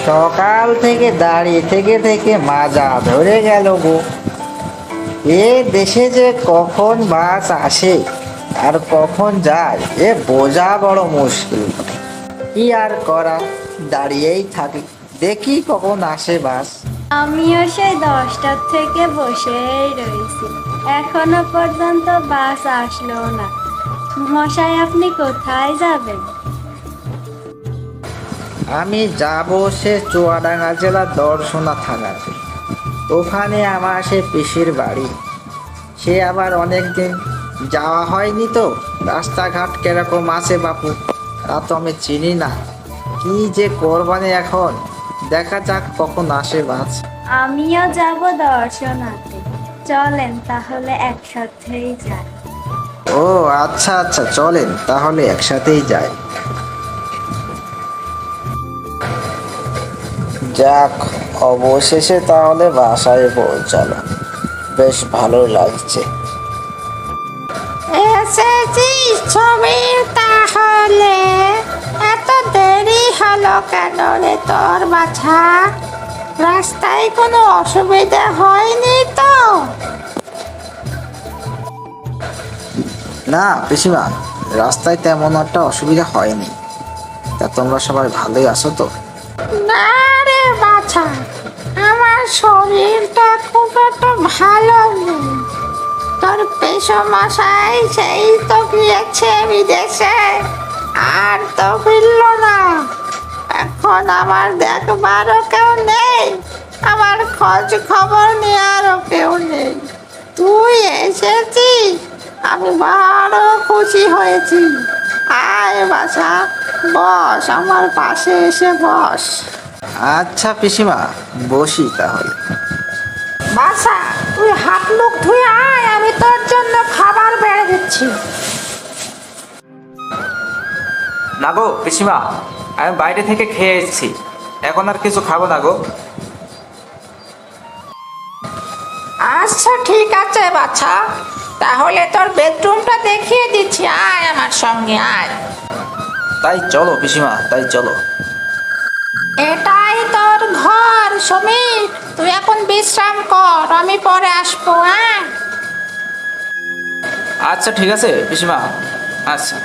সকাল থেকে দাঁড়িয়ে থেকে থেকে মাজা ধরে গেল গো। এ দেশে যে কখন বাস আসে আর কখন যায় এ বোঝা বড় মুশকিল। কি আর করা, দাঁড়িয়েই থাকি, দেখি কখন আসে বাস। আমিও সেই 10টার থেকে বসেই রয়েছি, এখনো পর্যন্ত বাস আসলো না। মশাই, আপনি কোথায় যাবেন? আমি যাব সে চুয়াডাঙ্গা জেলার দর্শনা থানাতে। ওখানে আমার সে পিসির বাড়ি। সে আবার অনেকদিন যাওয়া হয়নি তো, রাস্তাঘাট কিরকম আছে বাপু তা তো আমি চিনি না। কি যে করবানে এখন, দেখা যাক কখন আসে বাস। আমিও যাব দর্শনাতে, চলেন তাহলে একসাথেই যাই। ও আচ্ছা আচ্ছা, চলেন তাহলে একসাথেই যাই। যাক, অবশেষে তাহলে বাসায় পৌঁছালো, বেশ ভালো লাগছে। এসেছিস সমীর? তাহলে এত দেরি হলো কেন রে তোর বাছা? রাস্তায় কোনো অসুবিধা হয়নি তো? না পিসিমা, রাস্তায় তেমন একটা অসুবিধা হয়নি। তা তোমরা সবাই ভালোই আছো তো? না রে বাছা, আমার শরীরটা খুব একটা ভালো নেই। তোর পেশমশাই সেই তো গিয়েছে বিদেশে, আর তো ফিরল না। এখন আমার দেখবারও কেউ নেই, আমার খোঁজ খবর নেওয়ারও কেউ নেই। তুই এসেছিস, আমি বড় খুশি হয়েছি। আয় বাছা, বস, আমার পাশে এসে বস। আচ্ছা পিসিমা, বসি তাহলে। বাছা, তুই হাত মুখ ধুয়ে আয়, আমি তোর জন্য খাবার বেড়ে দিচ্ছি। না গো পিসিমা, আমি বাইরে থেকে খেয়ে এসেছি, এখন আর কিছু খাবো না গো। আচ্ছা ঠিক আছে বাছা, তাহলে তোর বেডরুমটা দেখিয়ে দিচ্ছি, আয় আমার সঙ্গে আয়। তাই চলো পিসিমা, তাই চলো। এটাই তোর ঘর সমীর, তুই এখন বিশ্রাম কর, আমি পরে আসবো। হ্যাঁ, আচ্ছা ঠিক আছে পিসিমা, আচ্ছা।